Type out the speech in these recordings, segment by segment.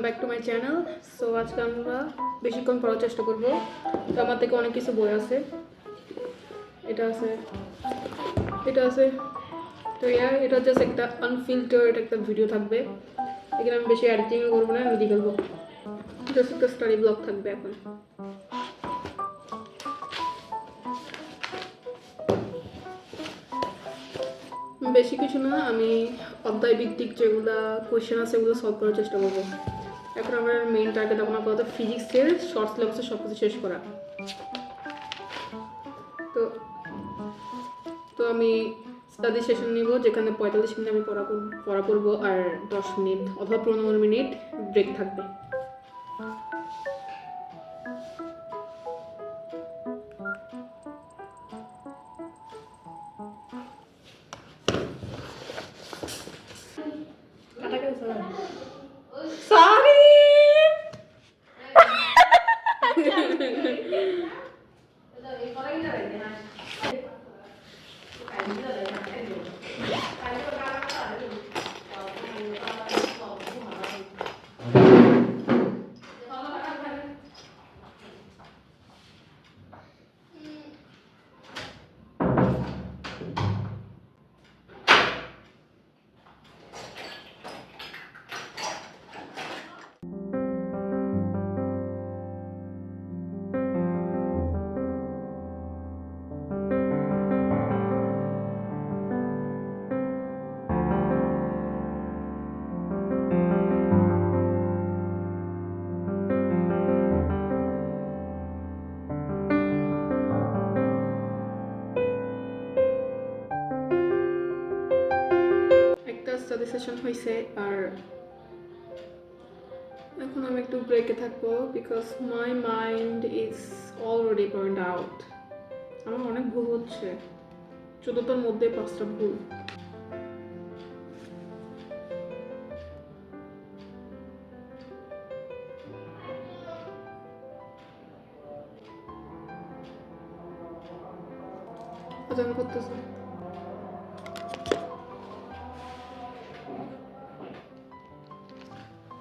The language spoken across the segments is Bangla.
Back to my channel. So আজকে আমরা বেশিক্ষণ পড়ার চেষ্টা করব। তো আমার থেকে অনেক কিছু বই আছে, এটা আছে, এটা আছে। তো এটা জাস্ট একটা আনফিল্টার্ড একটা ভিডিও থাকবে। এখানে আমি বেশি এডিটিংও করবো না, আমি করবো জাস্ট একটা স্টাডি ব্লগ থাকবে। এখন বেশি কিছু না, আমি অধ্যায় ভিত্তিক যেগুলো কোয়েশ্চেন আছে ওগুলো সলভ করার চেষ্টা করবো। এখন আমার মেইন টার্গেট এখন আপাতত ফিজিক্সের শর্ট সিলেবাসে সব কিছু শেষ করা। তো তো আমি স্টাডি সেশন নিব, যেখানে 45 মিনিট আমি পড়া করবো আর 10 মিনিট অথবা 15 মিনিট ব্রেক থাকবে। সরি একটা স্টাডি সেশন হয়েছে আর এখন আমি একটু ব্রেকে থাকবো, because my mind is already burned out. আমার অনেক ভুল হচ্ছে, 14টার মধ্যে 5টা ভুল। আজান করতেছে।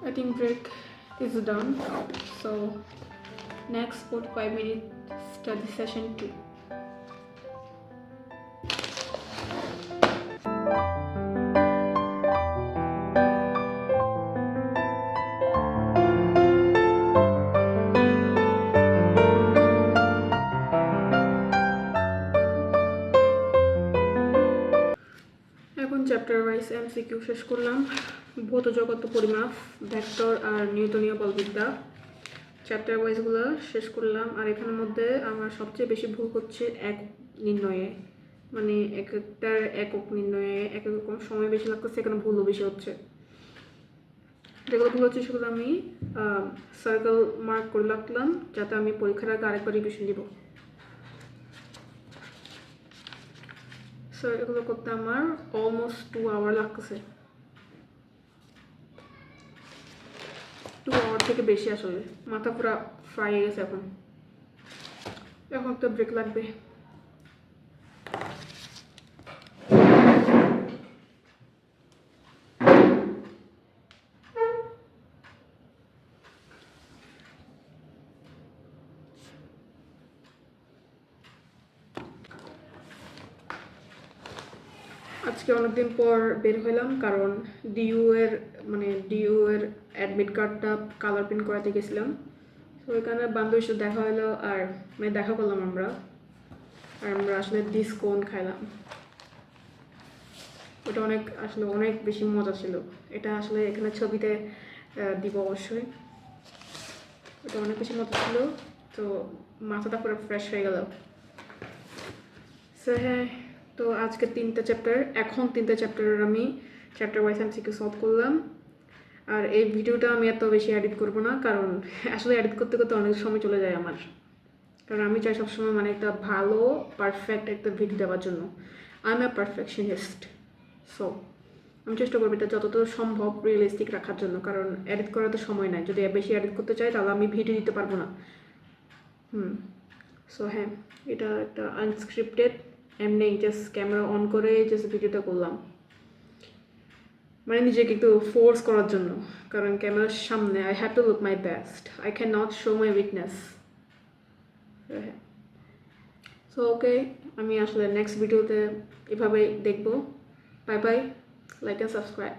I think break is done. So next 45-minute study session 2. এখন চ্যাপ্টার ওয়াইজ এমসিকিউ শেষ করলাম। ভৌত জগত পরিমাপ, ভেক্টর আর নিউটনীয় বলবিদ্যা চ্যাপ্টার ওয়াইজগুলো শেষ করলাম। আর এখানের মধ্যে আমার সবচেয়ে বেশি ভুল হচ্ছে একক নির্ণয়ে, মানে এক একটার একক নির্ণয়ে এক এক রকম সময় বেশি লাগতেছে, এখানে ভুলও বেশি হচ্ছে। যেগুলো ভুল হচ্ছে সেগুলো আমি সার্কেল মার্ক করে রাখলাম, যাতে আমি পরীক্ষার আগে আরেকবার রিভিশন দিব। সো এগুলো করতে আমার অলমোস্ট 2 আওয়ার লাগতেছে, 2 আওয়ার থেকে বেশি। আসলে মাথা পুরো ফ্রাই হয়ে গেছে। এখন একটা ব্রেক লাগবে। আজকে অনেকদিন পর বের হইলাম, কারণ ডিইউ এর অ্যাডমিট কার্ডটা কালার প্রিন্ট করাতে গেছিলাম। তো ওইখানে বান্ধবীর সাথে দেখা হলো, আর দেখা করলাম আমরা আসলে ডিসকোন খাইলাম। ওটা অনেক বেশি মজা ছিল। এটা আসলে এখানে ছবিতে দিব অবশ্যই। ওটা অনেক বেশি মজা ছিল, তো মাথাটা পুরো ফ্রেশ হয়ে গেল। সো হ্যাঁ, তো আজকে 3টা চ্যাপ্টার, এখন 3টা চ্যাপ্টারের আমি চ্যাপ্টার ওয়াইজ এমসিকিউ সলভ করলাম। আর এই ভিডিওটা আমি এত বেশি এডিট করব না, কারণ আসলে এডিট করতে করতে অনেক সময় চলে যায় আমার। কারণ আমি চাই সবসময় একটা ভালো পারফেক্ট একটা ভিডিও দেওয়ার জন্য। I M A perfectionist. So আমি চেষ্টা করবো এটা যতটা সম্ভব রিয়েলিস্টিক রাখার জন্য, কারণ এডিট করার তো সময় নাই। যদি বেশি এডিট করতে চাই তাহলে আমি ভিডিও দিতে পারবো না। সো হ্যাঁ, এটা একটা আনস্ক্রিপ্টেড, এমনি জাস্ট ক্যামেরা অন করে জাস্ট ভিডিওটা করলাম। মানে নিজেকে একটু ফোর্স করার জন্য, কারণ ক্যামেরার সামনে I have to look my best, I can not show my weakness. So okay, আমি আসলে নেক্সট ভিডিওতে এভাবেই দেখবো। Bye bye, like and subscribe.